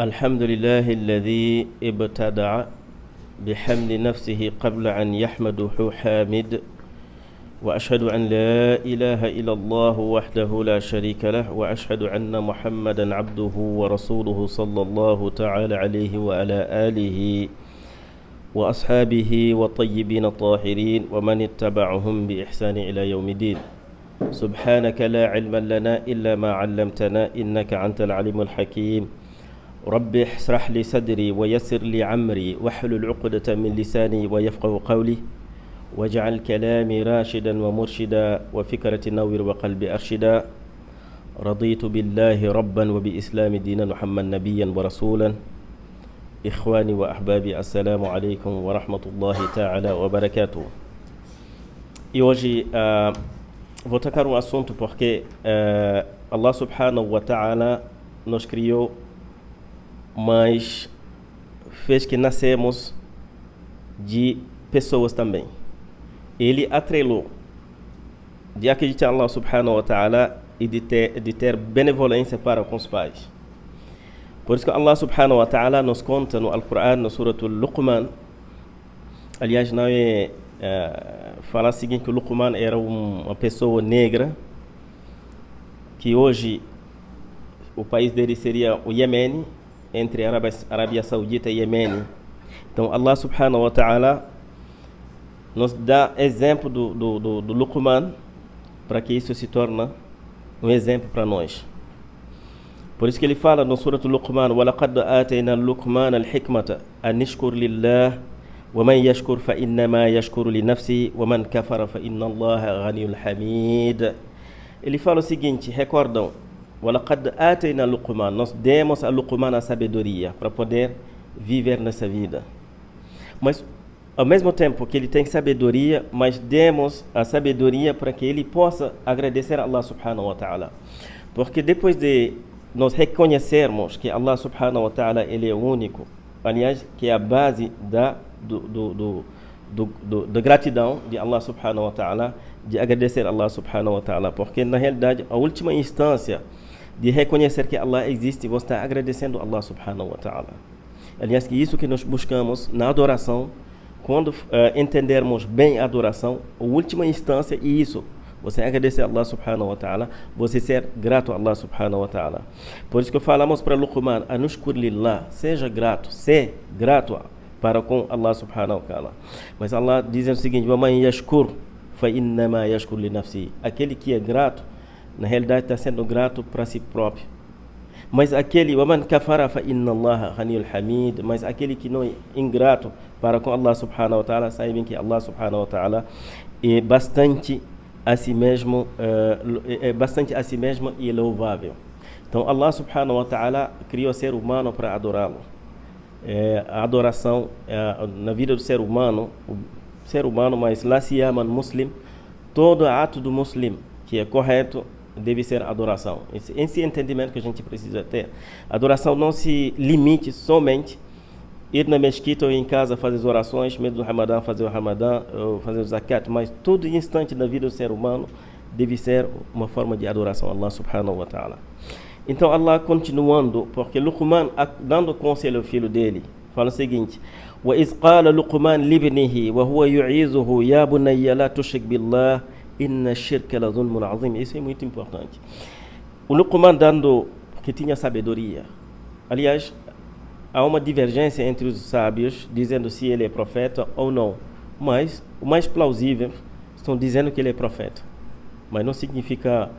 الحمد لله الذي ابتدع بحمد نفسه قبل أن يحمده حامد وأشهد أن لا إله إلا الله وحده لا شريك له وأشهد أن محمدا عبده ورسوله صلى الله تعالى عليه وعلى آله وأصحابه والطيبين الطاهرين ومن اتبعهم بإحسان إلى يوم الدين. سبحانك لا علم لنا إلا ما علمتنا إنك أنت العليم الحكيم. رب اشرح لي صدري ويسر لي عمري واحلل عقدة من لساني ويفقه قولي واجعل كلامي راشدا ومرشدا وفكرة نور وقلبي أرشدا. رضيت بالله ربا وبإسلام دينا محمد نبيا ورسولا. إخواني وأحبابي السلام عليكم ورحمة الله تعالى وبركاته. E hoje vou tocar um assunto porque Allah subhanahu wa ta'ala nos criou, mas fez que nascemos de pessoas também. Ele atrelou de acreditar em Allah subhanahu wa ta'ala e de ter benevolência para com os pais. Por isso que Allah subhanahu wa ta'ala nos conta no Al-Quran, no Suratul Luqman. Aliás, não é falar o seguinte, que o Luqman era uma pessoa negra, que hoje o país dele seria o Iêmen, entre Arábia Saudita e Iêmen. Então Allah subhanahu wa ta'ala nos dá exemplo do Luqman, para que isso se torne um exemplo para nós. Por isso que ele fala no Surah Luqman: وَلَقَدْ آتَيْنَا لُقْمَانَ الْحِكْمَةَ أَنْ نِشْكُرْ لِلَّهِ وَمَنْ يَشْكُرْ فَإِنَّمَا يَشْكُرُ لِنَفْسِهِ وَمَنْ كَفَرَ فَإِنَّ اللَّهَ غَنِيٌّ حَمِيدٌ. Ele fala o seguinte, recordam: وَلَقَدْ آتَيْنَا لُقْمَانَ, nós demos a Luqman a sabedoria para poder viver nessa vida. Mas ao mesmo tempo que ele tem sabedoria, mas demos a sabedoria para que ele possa agradecer a Allah subhanahu wa ta'ala. Porque depois de nós reconhecermos que Allah subhanahu wa ta'ala ele é único, aliás, que é a base da gratidão de Allah subhanahu wa ta'ala, de agradecer a Allah subhanahu wa ta'ala, porque na realidade a última instância de reconhecer que Allah existe, você está agradecendo a Allah subhanahu wa ta'ala. Aliás, que isso que nós buscamos na adoração, quando entendermos bem a adoração, a última instância é isso, você agradecer a Allah subhanahu wa ta'ala, você ser grato a Allah subhanahu wa ta'ala. Por isso que falamos para Luqman: anushkur lillah, seja grato, ser grato para com Allah subhanahu wa ta'ala. Mas Allah diz o seguinte: وَمَنْ يَشْكُرْ فَإِنَّمَا يَشْكُرْ لِنَفْسِهِ. Aquele que é grato, na realidade está sendo grato para si próprio. Mas aquele وَمَنْ كَفَرَ فَإِنَّ اللَّهَ غَنِيٌّ حَمِيدٌ. Mas aquele que não é ingrato para com Allah subhanahu wa ta'ala, saibam que Allah subhanahu wa ta'ala é bastante a si mesmo, e louvável. Então Allah subhanahu wa ta'ala criou o ser humano para adorá-lo. A adoração na vida do ser humano, mas lá se chama muslim, todo ato do muslim que é correto deve ser adoração. Esse entendimento que a gente precisa ter. Adoração não se limite somente ir na mesquita ou em casa fazer as orações, mesmo do Ramadã, fazer o Ramadã, ou fazer o Zakat, mas todo instante da vida do ser humano deve ser uma forma de adoração a Allah subhanahu wa ta'ala. Então Allah continuando, porque Luqman, dando conselho ao filho dele, fala o seguinte: وَإِذْ قَالَ لُقْمَانُ لِابْنِهِ وَهُوَ يُعِظُهُ يَا بُنَيَّ لَا تُشْرِكْ بِاللَّهِ إِنَّ الشِّرْكَ لَظُلْمٌ عَظِيمٌ. Isso é muito importante. O Luqman dando que tinha sabedoria. Aliás, há uma divergência entre os sábios dizendo se ele é profeta ou não, mas o mais plausível estão dizendo que ele é profeta, mas não significa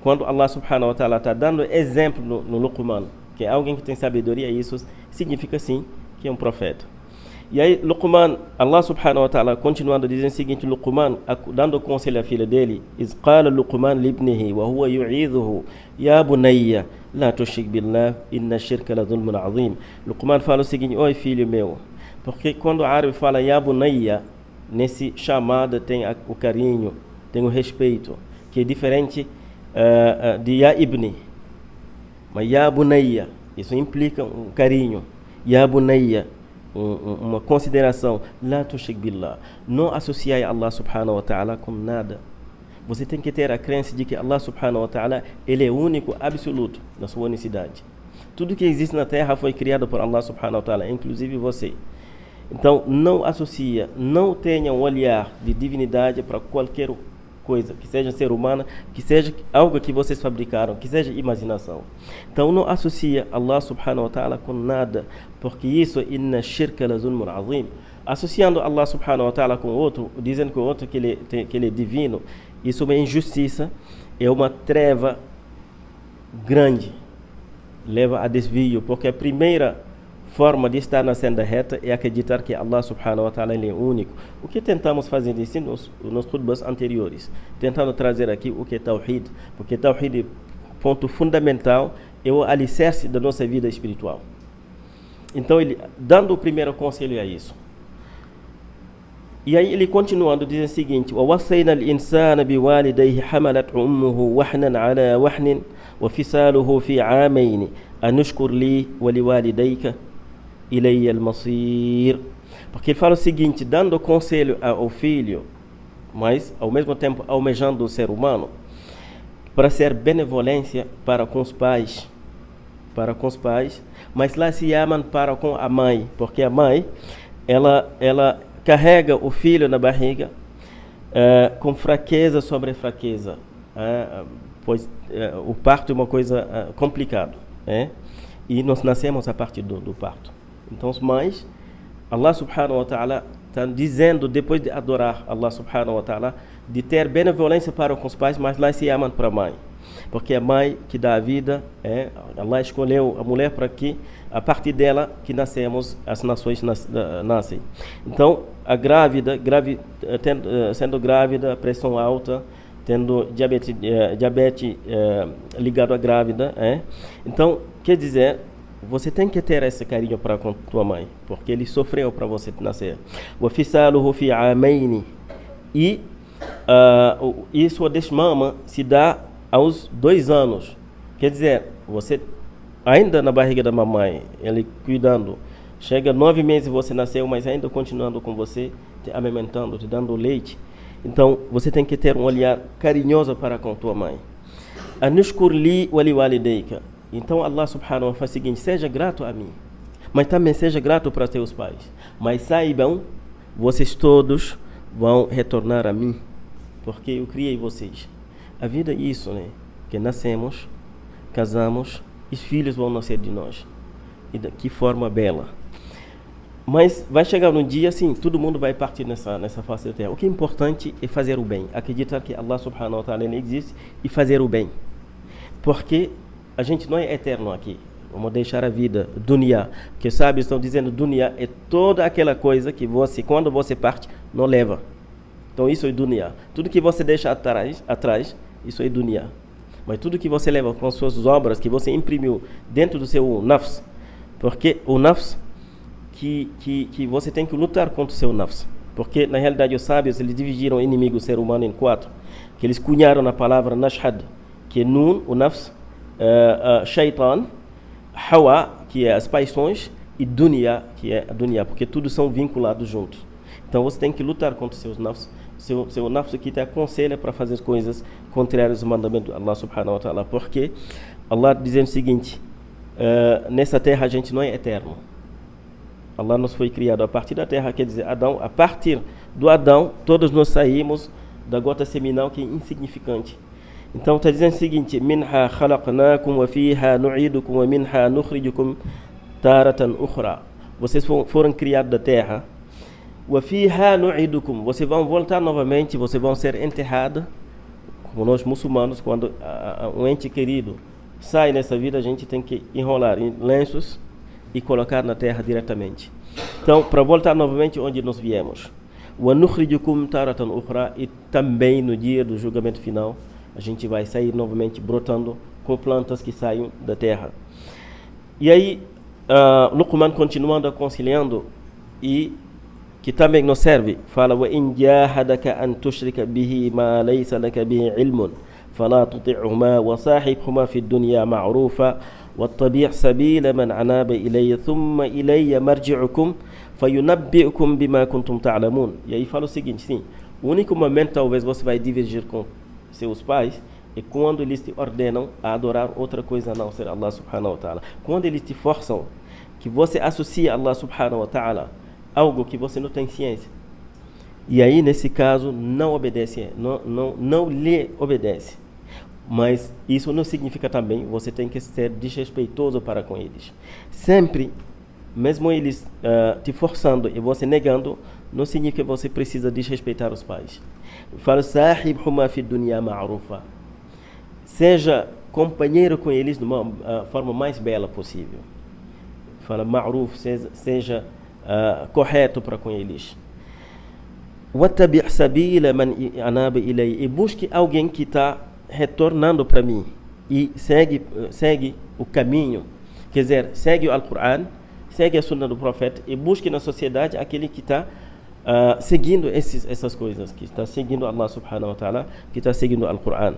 quando Allah subhanahu wa ta'ala está dando exemplo no Luqman, que é alguém que tem sabedoria, isso significa sim que é um profeta. E aí Luqman, Allah subhanahu wa ta'ala continuando dizendo o seguinte: Luqman dando conselho à filha dele: إِذْ قَالَ لُقْمَانُ لِابْنِهِ وَهُوَ يُعِظُهُ يَا بُنَيَّ لَا تُشْرِكْ بِاللَّهِ إِنَّ الشِّرْكَ لَظُلْمٌ عَظِيمٌ. Luqman fala o seguinte: oi filho meu, porque quando o árabe fala Ya Bunayya, nesse chamada tem o carinho, tem o respeito, que é diferente de Ya Ibni. Mas Ya Bunayya, isso implica um carinho. Ya Bunayya, uma consideração. La tushrik billah, não associai Allah subhanahu wa ta'ala com nada. Você tem que ter a crença de que Allah subhanahu wa ta'ala, ele é único, absoluto, na sua unicidade. Tudo que existe na Terra foi criado por Allah subhanahu wa ta'ala, inclusive você. Então, não associa, não tenha um olhar de divindade para qualquer coisa, que seja ser humano, que seja algo que vocês fabricaram, que seja imaginação. Então, não associa Allah subhanahu wa ta'ala com nada, porque isso, inna shirka la zulmun azim. Associando Allah subhanahu wa ta'ala com outro, dizendo que o outro que ele é divino, isso é uma injustiça, é uma treva grande, leva a desvio, porque a primeira forma de estar na senda reta é acreditar que Allah subhanahu wa ta'ala ele é único. O que tentamos fazer isso nos khutbas anteriores, tentando trazer aqui o que é Tawhid, porque Tawhid é ponto fundamental, é o alicerce da nossa vida espiritual. Então ele, dando o primeiro conselho a isso. E aí ele continuando, diz o seguinte: وَوَصَّيْنَا الْإِنسَانَ بِوَالِدَيْهِ حَمَلَتْهُ أُمُّهُ وَحْنًا عَلَى وَحْنٍ وَفِصَالُهُ فِي عَامَيْنِ أَنِ اشْكُرْ لِي وَلِوَالِدَيْكَ إِلَيَّ الْمَصِيرُ. Porque ele fala o seguinte, dando conselho ao filho, mas ao mesmo tempo almejando o ser humano, para ser benevolência para com os pais, mas lá se amam para com a mãe, porque a mãe, ela carrega o filho na barriga com fraqueza sobre fraqueza, pois o parto é uma coisa complicada, e nós nascemos a partir do parto. Então os mães, Allah subhanahu wa ta'ala está dizendo, depois de adorar Allah subhanahu wa ta'ala, de ter benevolência para com os pais, mas lá se amam para a mãe, porque a mãe que dá a vida, Allah escolheu a mulher para que a partir dela que nascemos, as nações nascem. Então a grávida, sendo grávida, pressão alta, tendo diabetes ligado à grávida, então quer dizer, você tem que ter esse carinho para com tua mãe, porque ele sofreu para você nascer. وَفِصَالُهُ فِي عَامَيْنِ. E isso desmama se dá aos 2 anos. Quer dizer, você ainda na barriga da mamãe, ele cuidando, chega 9 meses você nasceu, mas ainda continuando com você, te amamentando, te dando leite. Então, você tem que ter um olhar carinhoso para com tua mãe. Anushkur li wa liwalidayka. Então, Allah subhanahu wa ta'ala faz o seguinte, seja grato a mim, mas também seja grato para seus pais. Mas saibam, vocês todos vão retornar a mim, porque eu criei vocês. A vida é isso, né? Que nascemos, casamos, e os filhos vão nascer de nós. E de que forma bela. Mas vai chegar um dia, assim, todo mundo vai partir nessa face da terra. O que é importante é fazer o bem. Acreditar que Allah subhanahu wa ta'ala existe e fazer o bem. Porque a gente não é eterno aqui. Vamos deixar a vida, dunya. Porque sábios estão dizendo, dunya é toda aquela coisa que você, quando você parte, não leva. Então isso é dunya. Tudo que você deixa atrás, isso é dunya. Mas tudo que você leva com suas obras, que você imprimiu dentro do seu nafs, porque o nafs, que você tem que lutar contra o seu nafs. Porque na realidade os sábios, eles dividiram o inimigo, o ser humano, em 4. Que eles cunharam na palavra nashhad, que é nun, o nafs, shaitan, hawa, que é as paixões, e dunya, que é a dunya, porque tudo são vinculados juntos. Então você tem que lutar contra os seus nafs, seu nafs que te aconselha para fazer coisas contrárias ao mandamento de Allah subhanahu wa ta'ala, porque Allah dizendo o seguinte, nessa terra a gente não é eterno. Allah nos foi criado a partir da terra, quer dizer, Adão, a partir do Adão, todos nós saímos da gota seminal que é insignificante. Então está dizendo o seguinte, minha khalaqnakum wa fiha nu'idukum wa minha nukhrijukum taratan ukhra. Vocês foram criados da terra. Wa fiha nu'idukum. Vocês vão voltar novamente, vocês vão ser enterrados. Como nós muçulmanos, quando um ente querido sai nessa vida, a gente tem que enrolar em lenços e colocar na terra diretamente. Então, para voltar novamente onde nós viemos. Wa nukhrijukum taratan ukhra. E também no dia do julgamento final, a gente vai sair novamente brotando com plantas que saem da terra. E aí, Luqman continuando aconselhando, e que também nos serve, fala: وَإِنْ جَاهَدَكَ أَنْ تُشْرِكَ بِهِ مَا لَيْسَ لَكَ بِهِ عِلْمٌ فَلَا تُطِعْهُمَا وَصَاحِبْهُمَا فِي الدُّنْيَا مَعْرُوفًا وَاتَّبِعْ سَبِيلَ مَنْ أَنَابَ إِلَيَّ ثُمَّ إِلَيَّ مَرْجِعُكُمْ فَيُنَبِّئُكُمْ بِمَا كُنْتُمْ تَعْلَمُونَ. E aí fala o seguinte, sim, o único momento talvez você vai divergir com seus pais é quando eles te ordenam a adorar outra coisa a não ser Allah subhanahu wa ta'ala. Quando eles te forçam que você associe a Allah subhanahu wa ta'ala algo que você não tem ciência. E aí, nesse caso, não obedece, não lhe obedece. Mas isso não significa também você tem que ser desrespeitoso para com eles. Sempre, mesmo eles te forçando e você negando, não significa que você precisa desrespeitar os pais. Fala, sahibhuma fi dunya ma'rufa. Seja companheiro com eles de uma forma mais bela possível. Fala, ma'ruf, seja correto para com eles. وَاتَّبِعْ سَبِيلَ مَنْ أَنَابَ إِلَيْهِ. E busque alguém que está retornando para mim e segue o caminho, quer dizer, segue o Alcorão, segue a Sunna do Profeta e busque na sociedade aquele que está seguindo essas coisas, que está seguindo Allah subhanahu wa ta'ala, que está seguindo o Alcorão.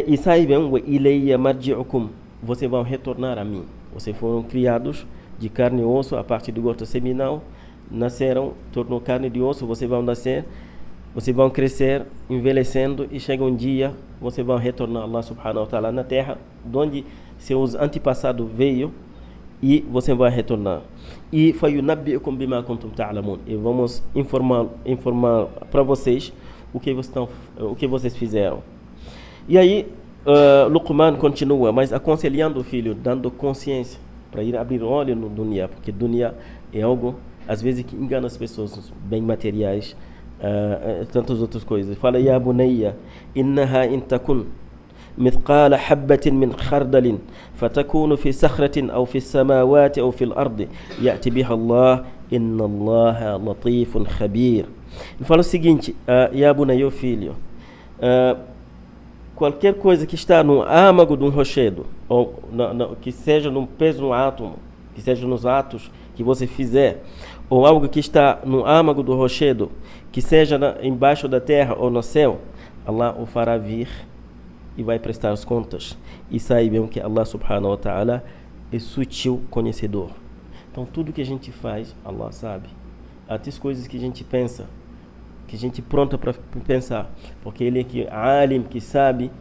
E saibam, وَإِلَيَّ مَرْجِعُكُمْ. Vocês vão retornar a mim. Vocês foram criados de carne e osso a partir do gota seminal, nasceram, tornou carne de osso, vocês vão nascer, vocês vão crescer, envelhecendo e chega um dia, vocês vão retornar a Allah subhanahu wa ta'ala na terra, de onde seus antepassados veio, e você vai retornar. E fayunabbi'ukum bima kuntum ta'lamun. E vamos informar para vocês o que vocês fizeram. E aí, Luqman continua, mas aconselhando o filho, dando consciência, para ir abrir olho no dunya, porque dunya é algo às vezes que engana as pessoas, os bens materiais, tantas outras coisas. Fala, ya bunayya, innaha in takun mithqala habatin min khardalin fatakunu fi sakhratin aw fi samawati aw fi al-ardi ya'ti biha Allah, inna Allaha latifun khabir. Ele fala o seguinte, ya bunayya, filho, qualquer coisa que está no âmago de um rochedo, ou que seja no peso no átomo, que seja nos atos que você fizer, ou algo que está no âmago do rochedo, que seja embaixo da terra ou no céu, Allah o fará vir e vai prestar as contas. E saibam que Allah subhanahu wa ta'ala é sutil conhecedor. Então tudo que a gente faz, Allah sabe. Até as coisas que a gente pensa, que a gente pronta para pensar, porque Ele é que alim, que sabe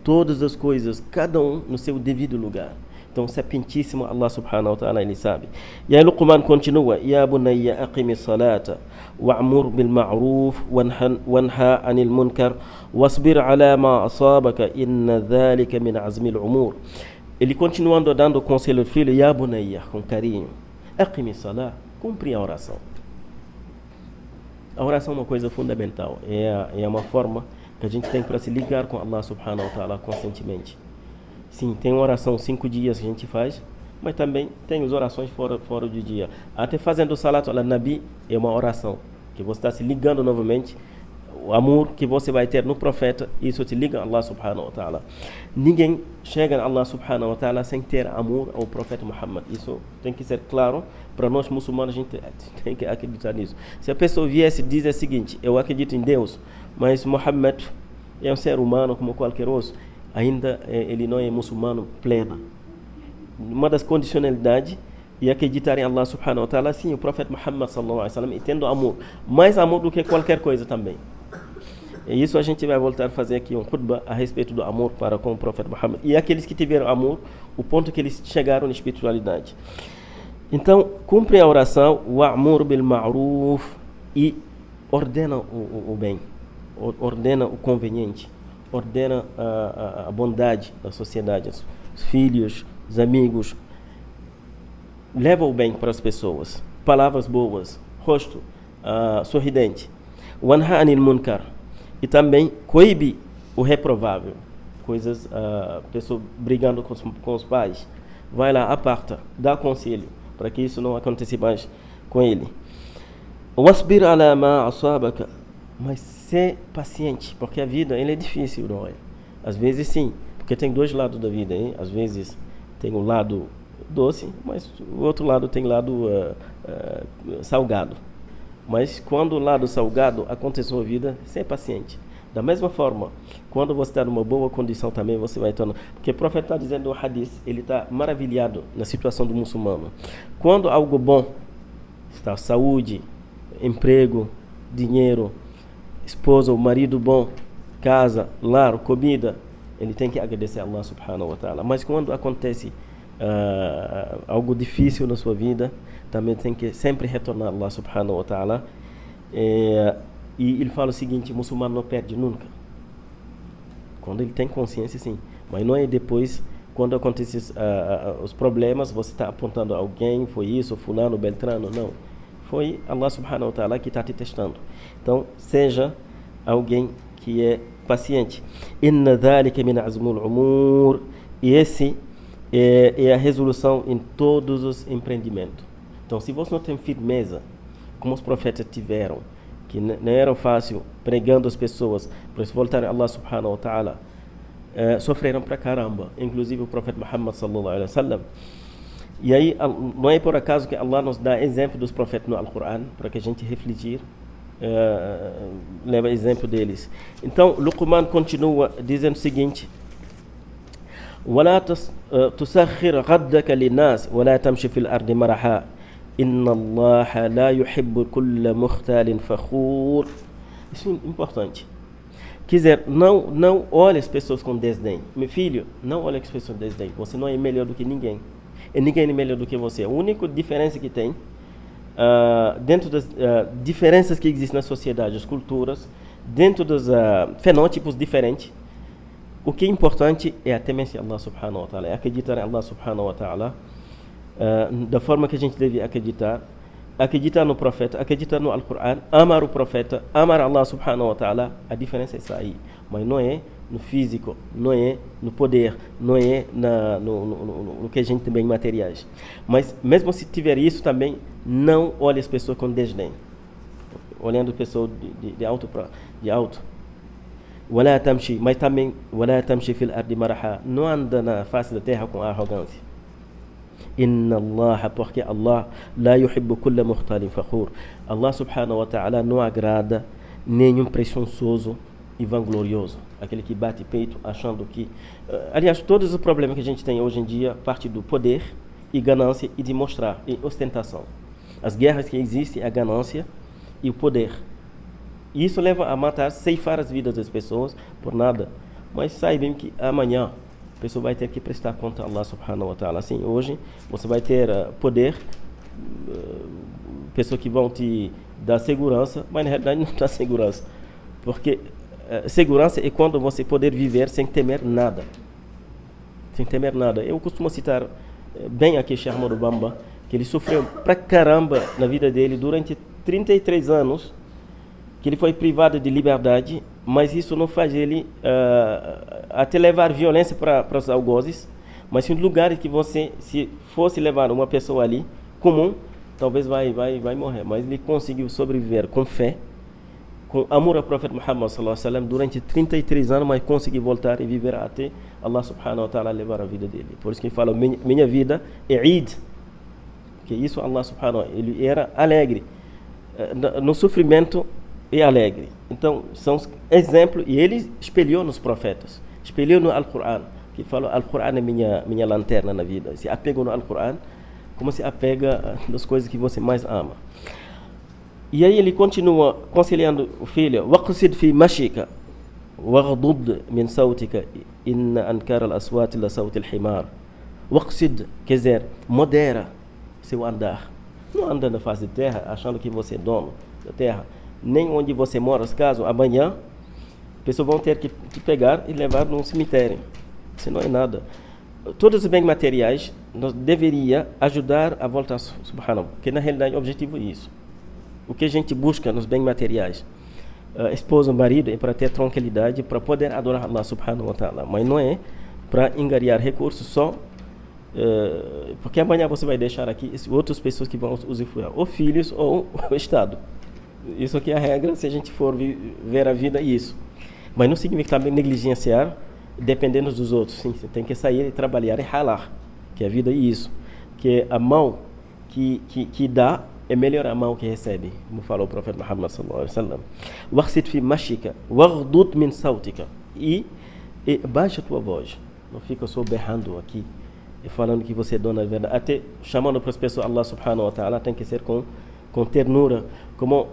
todas as coisas, cada um no seu devido lugar. Então, sapientíssimo Allah subhanahu wa ta'ala, Ele sabe. E aí Luqman continua, ya bunayya aqimi salata wa'mur bil ma'ruf wanha anil munkar wasbir ala ma asabaka inna dhalika min azmi al-umur. Ele continuando dando conselho ao filho, ya bunayya, com carinho, aqimi salat, cumpre a oração. A oração é uma coisa fundamental, é uma forma que a gente tem para se ligar com Allah subhanahu wa ta'ala constantemente. Sim, tem uma oração 5 dias que a gente faz, mas também tem as orações fora do dia. Até fazendo o salat ala nabi é uma oração, que você está se ligando novamente, o amor que você vai ter no profeta, isso te liga a Allah subhanahu wa ta'ala. Ninguém chega a Allah subhanahu wa ta'ala sem ter amor ao profeta Muhammad. Isso tem que ser claro para nós muçulmanos, a gente tem que acreditar nisso. Se a pessoa viesse e diz o seguinte, eu acredito em Deus, mas Muhammad é um ser humano como qualquer outro, ainda ele não é muçulmano pleno. Uma das condicionalidades é acreditar em Allah subhanahu wa ta'ala, sim, o profeta Muhammad sallallahu alaihi wasallam, e tendo amor, mais amor do que qualquer coisa também. E isso a gente vai voltar a fazer aqui um khutbah a respeito do amor para com o profeta Muhammad. E aqueles que tiveram amor, o ponto que eles chegaram na espiritualidade. Então, cumpre a oração, wa'mur bil ma'ruf, e ordena o bem, ordena o conveniente, ordena a bondade da sociedade, os filhos, os amigos. Leva o bem para as pessoas, palavras boas, rosto sorridente. Wanha anil munkar, e também coíbe o reprovável, coisas, pessoa brigando com os pais, vai lá, aparta, dá conselho para que isso não aconteça mais com ele. Wasbir ala ma asabaka, mas ser paciente, porque a vida é difícil, não é? Às vezes sim, porque tem dois lados da vida, hein? Às vezes tem o lado doce, mas o outro lado tem lado salgado. Mas quando o lado salgado acontece na vida, ser paciente. Da mesma forma, quando você está numa boa condição também, você vai tornar. Porque o profeta está dizendo no hadith, ele está maravilhado na situação do muçulmano. Quando algo bom está, saúde, emprego, dinheiro, esposa ou marido bom, casa, lar, comida, ele tem que agradecer a Allah subhanahu wa ta'ala. Mas quando acontece algo difícil na sua vida, também tem que sempre retornar a Allah subhanahu wa ta'ala. E ele fala o seguinte: o muçulmano não perde nunca. Quando ele tem consciência, sim. Mas não é depois, quando acontecem os problemas, você está apontando a alguém, foi isso, fulano, beltrano. Não. Foi Allah subhanahu wa ta'ala que está te testando. Então, seja alguém que é paciente. Inna dhalika min azmul umur. E esse é a resolução em todos os empreendimentos. Então, se você não tem firmeza, como os profetas tiveram, que não era fácil pregando as pessoas para se voltarem a Allah subhanahu wa ta'ala, sofreram pra caramba, inclusive o profeta Muhammad sallallahu alaihi wasallam. E aí, não é por acaso que Allah nos dá exemplo dos profetas no Alcorão, para que a gente refletir, leva exemplo deles. Então, Luqman continua dizendo o seguinte: ولا تسخر غدك للناس ولا تمشي في الأرض مرحا إن الله لا يحب كل مختال فخور. Isso é importante. Quer dizer, não olhe as pessoas com desdém. Meu filho, não olhe as pessoas com desdém. Você não é melhor do que ninguém. E ninguém é melhor do que você. A única diferença que tem, dentro das diferenças que existem na sociedade, as culturas, dentro dos fenótipos diferentes, o que é importante é a temência a Allah subhanahu wa ta'ala, é acreditar em Allah subhanahu wa ta'ala da forma que a gente deve acreditar no profeta, acreditar no Alcorão, amar o profeta, amar Allah subhanahu wa ta'ala. A diferença é essa aí, mas não é no físico, não é no poder, não é no que a gente tem bem materiais. Mas mesmo se tiver isso também, não olhe as pessoas com desdém, olhando pessoas de alto. ولا تمشي, mas também ولا تمشي في الأرض مرحا, não anda na face da terra com arrogância. Inna Allah, porque Allah la yuhibbu kulla mukhtalin fakhur. Allah subhanahu wa ta'ala não agrada nenhum presunçoso e vanglorioso, aquele que bate peito achando que aliás, todos os problemas que a gente tem hoje em dia partem do poder e ganância e de mostrar e ostentação. As guerras que existem é a ganância e o poder. E isso leva a matar, ceifar as vidas das pessoas por nada. Mas saibam que amanhã a pessoa vai ter que prestar conta a Allah subhanahu wa ta'ala. Assim, hoje você vai ter poder, pessoas que vão te dar segurança, mas na realidade não dá segurança. Porque segurança é quando você poder viver sem temer nada. Sem temer nada. Eu costumo citar bem aqui Sheikh Ahmad Bamba, que ele sofreu pra caramba na vida dele durante 33 anos, que ele foi privado de liberdade, mas isso não faz ele até levar violência para os algozes, mas em lugares que você, se fosse levar uma pessoa ali, comum, talvez vai morrer. Mas ele conseguiu sobreviver com fé, com amor ao profeta Muhammad sallallahu alaihi wasallam durante 33 anos, mas conseguiu voltar e viver até Allah subhanahu wa ta'ala levar a vida dele. Por isso que ele fala, minha vida é Eid, que isso Allah subhanahu wa ta'ala, ele era alegre, no sofrimento e alegre. Então, são exemplos, e ele espelhou nos profetas, espelhou no Alcorão, que falou, Alcorão é minha lanterna na vida. Se apega no Alcorão, como se apega nas coisas que você mais ama. E aí ele continua aconselhando o filho, waqsid fi mashika, waghdud min sautika, inna ankara al-aswat la sawt al-himar. Waqsid, quer dizer, modera seu andar. Não anda na face de terra achando que você é dono da terra, nem onde você mora. Caso amanhã pessoas vão ter que te pegar e levar num cemitério. Isso não é nada. Todos os bens materiais nós deveria ajudar a voltar subhanahu, porque na realidade o objetivo é isso. O que a gente busca nos bens materiais, esposa, marido, é para ter tranquilidade, para poder adorar Allah subhanahu wa ta'ala, mas não é para angariar recursos só, porque amanhã você vai deixar aqui outras pessoas que vão usufruir, ou filhos ou o Estado. Isso aqui é a regra, se a gente for ver a vida, é isso. Mas não significa também negligenciar, dependendo dos outros. Sim, você tem que sair e trabalhar e ralar, que a vida é isso. Que a mão que dá é melhor a mão que recebe, como falou o profeta Muhammad sallallahu alaihi wasallam. Waqsid fi mashika, waghdud min sautika. E baixa a tua voz. Não fica só berrando aqui e falando que você é dona da verdade. Até chamando para as pessoas Allah subhanahu wa ta'ala tem que ser com com ternura, como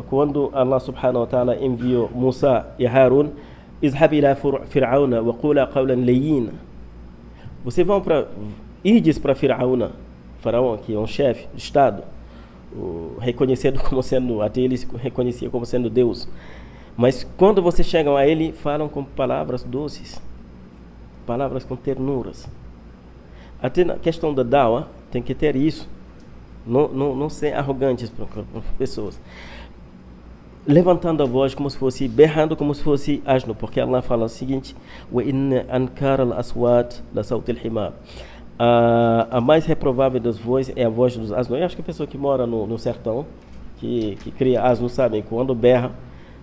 quando Allah subhanahu wa ta'ala enviou Musa e Harun, izhab ila fir'auna wa qula qawlan layyin. Vocês vão para Ides para Faraó, que é um chefe de Estado, reconhecido como sendo, até ele se reconhecia como sendo Deus. Mas quando vocês chegam a ele, falam com palavras doces, palavras com ternuras. Até na questão da dawa, tem que ter isso. Não ser arrogantes para pessoas. Levantando a voz como se fosse, berrando como se fosse asno, porque Allah fala o seguinte: wa inna ankara al-aswat la sawt al-himar. A mais reprovável das vozes é a voz dos asnos. Eu acho que a pessoa que mora no sertão, que cria asnos, sabe, quando berra,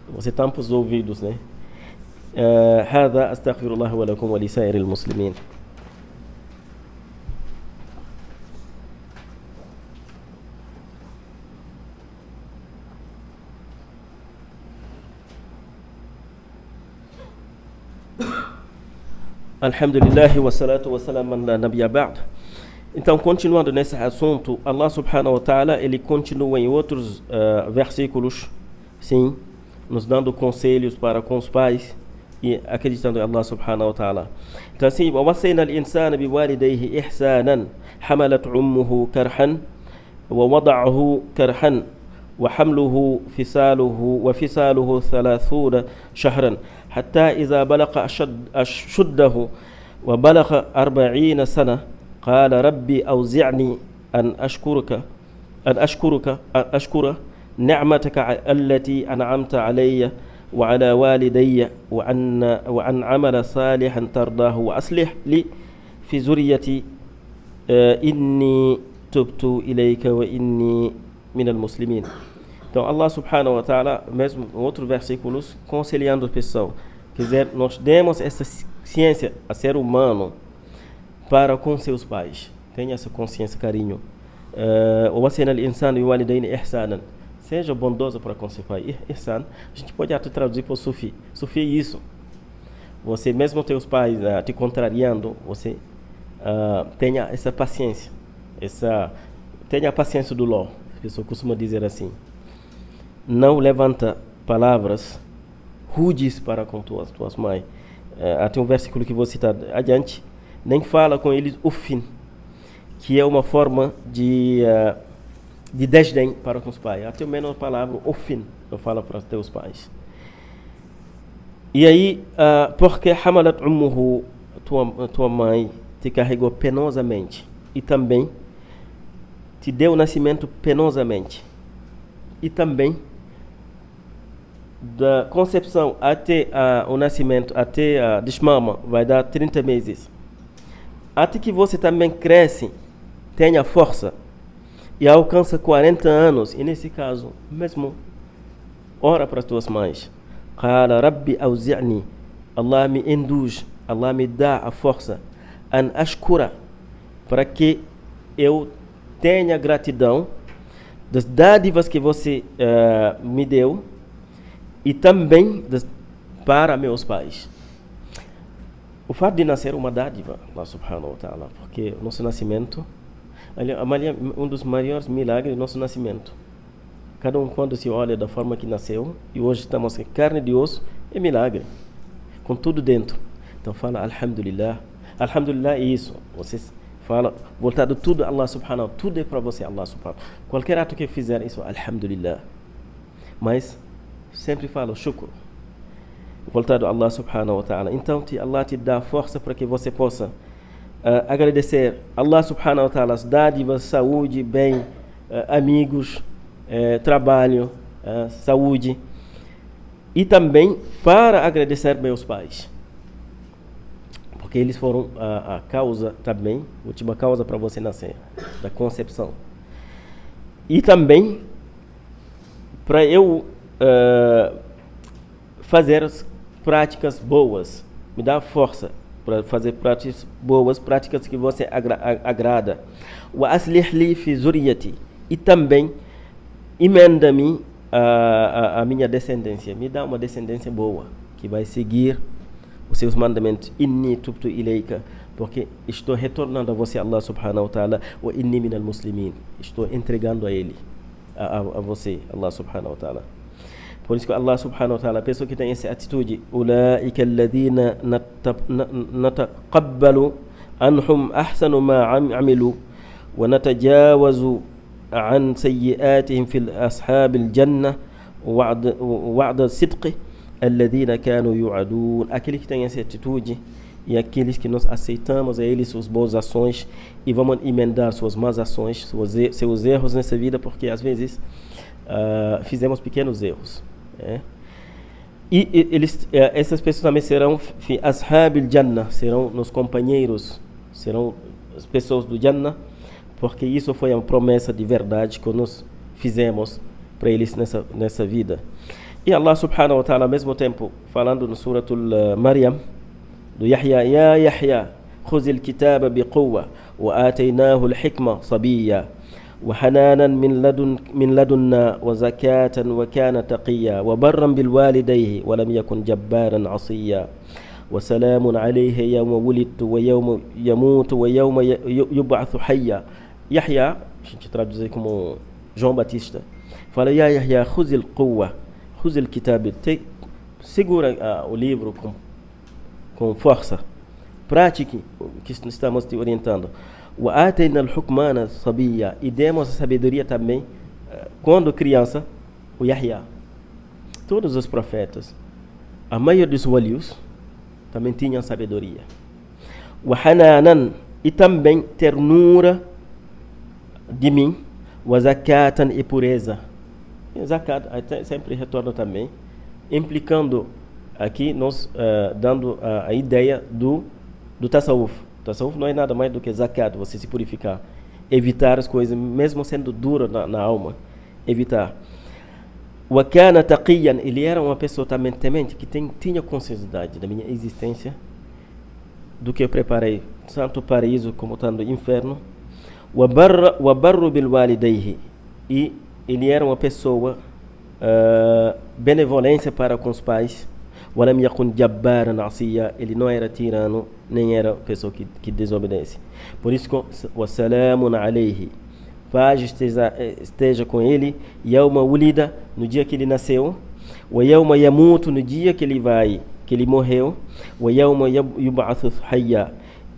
você tampa os ouvidos, né? هذا أستغفر الله ولكم ولسائر المسلمين. Alhamdulillah wa salatu wa salam ala nabiyya ba'd. Então, continuando nesse assunto, Allah subhanahu wa ta'ala, ele continua em outros versículos, sim, nos dando conselhos para com os pais e acreditando em Allah subhanahu wa ta'ala. Então, assim, وَوَصَّيْنَا الْإِنسَانَ بِوَالِدَيْهِ إِحْسَانًا حَمَلَتْ أُمُّهُ كَرْحًا وَوَضَعَهُ كَرْحًا وحمله وفصاله 30 شهرا حتى إذا بلغ أشده وبلغ 40 سنة قال ربي أوزعني أن أشكر نعمتك التي أنعمت علي وعلى والدي وأن عمل صالحا ترضاه وأصلح لي في ذريتي إني تبت إليك وإني من المسلمين. Então, Allah subhanahu wa ta'ala, mesmo em outros versículos, conselhando a pessoa, quiser, nós demos essa ciência a ser humano para com seus pais. Tenha essa consciência, carinho. وَوَصَّيْنَا الْإِنسَانَ بِوَالِدَيْهِ إِحْسَانًا. Seja bondoso para com seu pai. Ihsan, a gente pode até traduzir para o Sufi. Sufi é isso. Você, mesmo teus pais te contrariando, você tenha essa paciência. Tenha a paciência do Ló. A pessoa costuma dizer assim: não levanta palavras rudes para com tuas mães. Até um versículo que vou citar adiante: nem fala com eles ufin, que é uma forma de desdém para com os pais. Até menos a palavra ufin não fala para os teus pais. E aí, porque hamalat ummuhu, tua mãe te carregou penosamente e também te deu o nascimento penosamente. E também da concepção até o nascimento, até a desmama, vai dar 30 meses. Até que você também cresce, tenha força e alcança 40 anos. E nesse caso, mesmo, ora para as tuas mães. Qala Rabbi awzi'ni, Allah me induz, Allah me dá a força, an ashkura, para que eu tenha gratidão das dádivas que você me deu e também para meus pais. O fato de nascer é uma dádiva, Allah subhanahu wa ta'ala, porque o nosso nascimento, um dos maiores milagres do nosso nascimento. Cada um, quando se olha da forma que nasceu, e hoje estamos em carne de osso, é milagre, com tudo dentro. Então fala Alhamdulillah. Alhamdulillah é isso. Vocês fala, voltado tudo a Allah subhanahu, tudo é para você, Allah subhanahu. Qualquer ato que fizer isso, Alhamdulillah. Mas sempre fala shukr, voltado a Allah subhanahu wa ta'ala. Então Allah te dá força para que você possa agradecer Allah subhanahu wa ta'ala as dádivas, saúde, bem, amigos, trabalho, saúde. E também para agradecer meus pais, porque eles foram a causa também, a última causa para você nascer, da concepção. E também para eu fazer as práticas boas, me dá força para fazer práticas boas, práticas que você agrada. Wa aslih li fi zuriyati, e também emenda-me a minha descendência, me dá uma descendência boa, que vai seguir os seus mandamentos. Inni tubtu ilayka, porque estou retornando a você, Allah subhanahu wa ta'ala, wa inni minal muslimin, estou entregando a ele. a você, Allah subhanahu wa ta'ala. Por isso que Allah subhanahu wa ta'ala, a pessoa que tem essa atitude, ulaika alladhina nataqabbalu anhum ahsanu ma amilu wa natajawazu an sayyi'atihim fil ashabil jannah wa'da sidqi alladhina kanu yu'adun. Aqueles que têm essa atitude e aqueles que nós aceitamos a eles suas boas ações e vamos emendar suas más ações, seus erros nessa vida, porque às vezes fizemos pequenos erros. E essas pessoas também serão ashabil jannah, serão nos companheiros, serão as pessoas do Jannah, porque isso foi uma promessa de verdade que nós fizemos para eles nessa vida. E Allah subhanahu wa ta'ala, ao mesmo tempo, falando no Suratul Maryam, do Yahya, Ya Yahya, khuzil kitaba biquwa, wa ataynahu al-hikma sabiyya, wa hananan min ladunna, wa zakatan, wa kana taqiyya, wa barran bil walidayhi, wa lam yakun jabbaran asiyya, wa salamun alayhi yawma wulidtu, wa yawma yamutu, wa yawma yub'athu hayya. Yahya, a gente traduz aí como João Batista, fala, Ya Yahya, khuzil quwa, khuzil kitab, segura o livro com força, pratique o que estamos te orientando. Wa atayna al-hukmana sabiyya, e demos a sabedoria também quando criança, o Yahya. Todos os profetas, a maioria dos walius também tinham sabedoria. Wa hananan, e também ternura de mim, wa zakatan, e pureza. E zakat sempre retorna também, implicando aqui nós dando a ideia do tasawuf. Tasawuf não é nada mais do que zakat, você se purificar, evitar as coisas, mesmo sendo duro na alma, evitar. Wa kana taqiyan, ele era uma pessoa também temente, que tinha consciência da minha existência, do que eu preparei, tanto o paraíso como tanto o inferno. Wa barru bil walidayhi, e ele era uma pessoa benevolência para com os pais. Walam yakun jabbaran asiya, ele não era tirano, nem era pessoa que desobedece. Por isso, wassalamun alayhi, paz esteja com ele, yawma wulida, no dia que ele nasceu, wa yawma yamutu, no dia que ele morreu, wa yawma yub'athu hayya,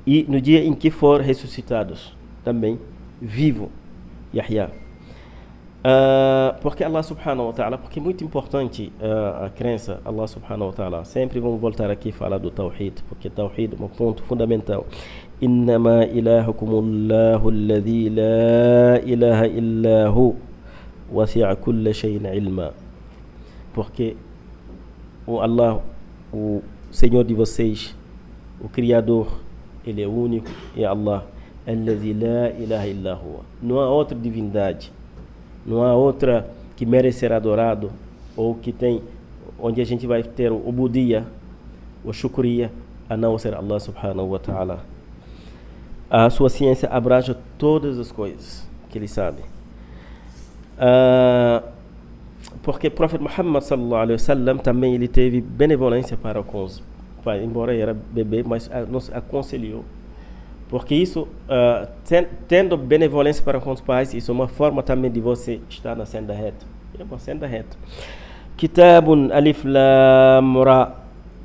e no dia em que for ressuscitados, também vivo, Yahya. Porque Allah subhanahu wa ta'ala, porque é muito importante a crença, Allah subhanahu wa ta'ala, sempre vamos voltar aqui e falar do Tawhid, porque Tawhid é um ponto fundamental. Innama ilahukumullahu alladhi la ilaha illahu wasi'a kulla shay'in ilma. Porque o Allah, o Senhor de vocês, o Criador, ele é único, é Allah, alladhi la ilaha illahu. Não há outra divindade, não há outra que merece ser adorado, ou que tem, onde a gente vai ter o ubudia, o shukriya, a não ser Allah subhanahu wa ta'ala. A sua ciência abrange todas as coisas que ele sabe. Porque o profeta Muhammad sallallahu alaihi wasallam também ele teve benevolência para com os pais, embora era bebê, mas nos aconselhou. Porque isso, tendo benevolência para com os pais, isso é uma forma também de você estar na senda reta. É uma senda reta. Kitabun alif lam ra,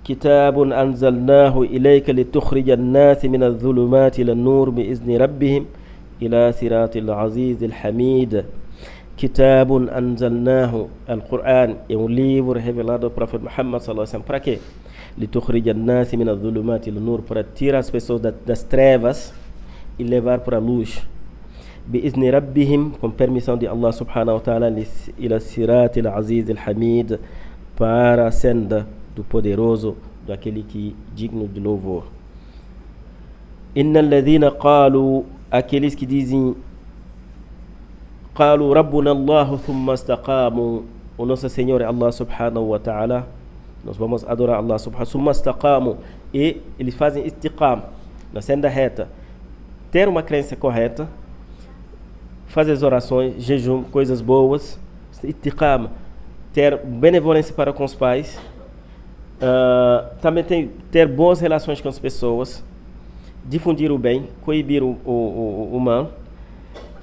kitabun anzalnahu ilayka litukhrija an-nasi min adh-dhulumati ila an-nur bi'izni rabbihim ila siratil azizil hamid. Kitabun anzalnahu, al-Qur'an é um livro revelado ao profeta Muhammad sallallahu alaihi wasallam. Para quê? لِتُخْرِجَ النَّاسِ مِنَ الظُّلُمَاتِ إِلَى النُّورِ, para tirar as pessoas das trevas e levar para a luz. بِإِذْنِ رَبِّهِمْ, com permissão de Allah subhanahu wa ta'ala, إِلَى الصِّرَاطِ الْعَزِيزِ الْحَمِيدِ, para a senda do poderoso, daquele que é digno de louvor. إِنَّ الَّذِينَ قَالُوا, aqueles que dizem قَالُوا رَبُّنَا اللَّهُ ثُمَّ اسْتَقَامُوا, o nosso Senhor é Allah subhanahu wa ta'ala, nós vamos adorar Allah subhanahu wa ta'ala, e eles fazem istiqam, na senda reta, ter uma crença correta, fazer as orações, jejum, coisas boas, istiqam, ter benevolência para com os pais, também ter boas relações com as pessoas, difundir o bem, coibir o mal,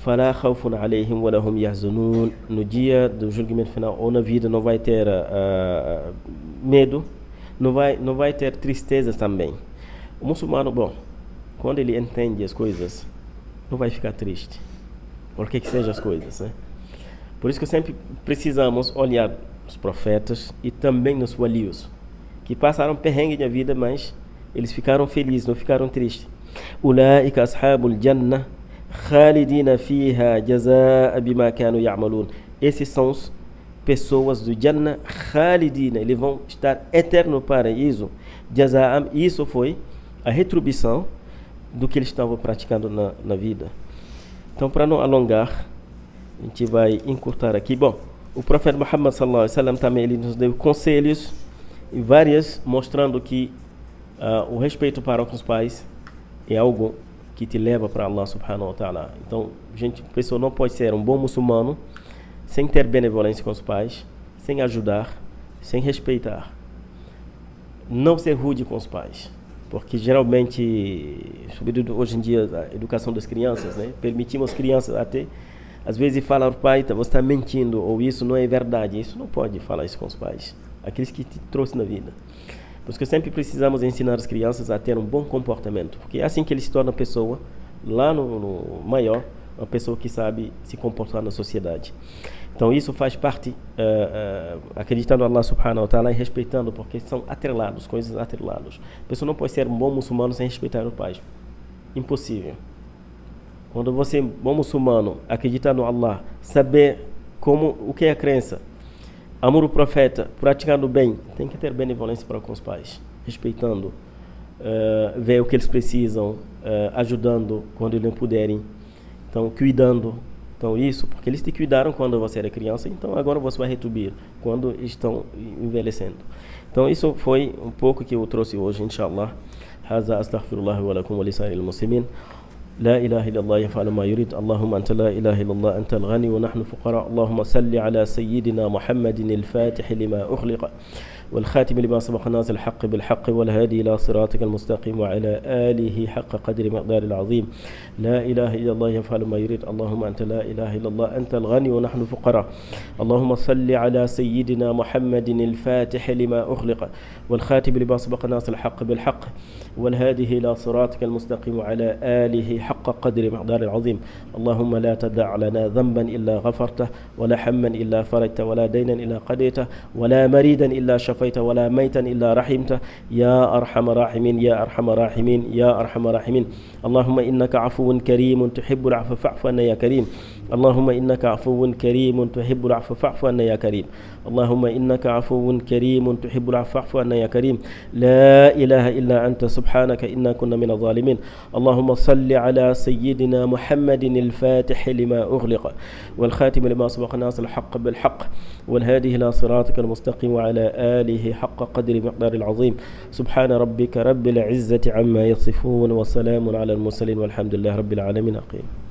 fala khawfun alayhim wa lahum yahzanun. No dia do julgamento final ou na vida não vai ter medo, não vai ter tristezas também. O muçulmano, bom, quando ele entende as coisas, não vai ficar triste, por que sejam as coisas, né? Por isso que sempre precisamos olhar os profetas e também nos walios, que passaram perrengue na vida, mas eles ficaram felizes, não ficaram tristes. Ulaika ashabul jannah khalidina fiha jazaa bima kanu ya'malun. Esses são as pessoas do Jannah khalidina, eles vão estar eterno no paraíso. Jazaa, isso foi a retribuição do que eles estavam praticando na vida. Então, para não alongar, a gente vai encurtar aqui. Bom, o profeta Muhammad sallallahu alaihi wasallam também ele nos deu conselhos e várias, mostrando que o respeito para os pais é algo que te leva para Allah subhanahu wa ta'ala. Então, a pessoa não pode ser um bom muçulmano sem ter benevolência com os pais, sem ajudar, sem respeitar. Não ser rude com os pais, porque geralmente, sobretudo hoje em dia, a educação das crianças, né? Permitimos crianças até, às vezes, falar ao pai, você está mentindo, ou isso não é verdade. Isso não pode falar isso com os pais, aqueles que te trouxeram na vida. Por isso que sempre precisamos ensinar as crianças a ter um bom comportamento, porque é assim que eles se tornam pessoa, lá no maior, uma pessoa que sabe se comportar na sociedade. Então isso faz parte, acreditando em Allah subhanahu wa ta'ala e respeitando, porque são atrelados, coisas atreladas. A pessoa não pode ser um bom muçulmano sem respeitar os pais. Impossível. Quando você é um bom muçulmano, acreditar no Allah, saber o que é a crença, amor ao profeta, praticando o bem, tem que ter benevolência para com os pais, respeitando, ver o que eles precisam, ajudando quando eles não puderem, então cuidando. Então isso, porque eles te cuidaram quando você era criança, então agora você vai retribuir quando estão envelhecendo. Então isso foi um pouco que eu trouxe hoje, inshallah. Haza astaghfirullah wa lakum wa lisa'il muslimin. لا إله إلا الله يفعل ما يريد اللهم أنت لا إله إلا الله أنت الغني ونحن فقراء اللهم صل على سيدنا محمد الفاتح لما أغلق والخاتم لما سبق ناصر الحق بالحق والهادي إلى صراطك المستقيم وعلى آله حق قدر مقدار العظيم لا إله إلا الله يفعل ما يريد اللهم أنت لا إله إلا الله أنت الغني ونحن فقراء اللهم صل على سيدنا محمد الفاتح لما أغلق والخاتم لما سبق ناصر الحق بالحق والهادي إلى صراطك المستقيم وعلى آله حق قدر مقدار العظيم اللهم لا تدع لنا ذنبا إلا غفرته ولا حما إلا فرجته ولا دينا إلا قضيته ولا مريدا إلا شفيته ولا ميتا إلا رحمته يا أرحم الراحمين يا أرحم الراحمين يا أرحم الراحمين اللهم إنك عفو كريم تحب العفو فاعف عنا يا كريم اللهم إنك عفو كريم تحب العفو فاعف عنا يا كريم اللهم إنك عفو كريم تحب العفو فاعف عنا يا كريم لا إله إلا أنت سبحانك إنا كنا من الظالمين اللهم صل على سيدنا محمد الفاتح لما أغلق والخاتم لما سبق ناصر الحق بالحق والهادي إلى صراطك المستقيم وعلى آله حق قدر مقدار العظيم سبحان ربك رب العزة عما يصفون وسلام على المرسلين والحمد لله رب العالمين. أقيم.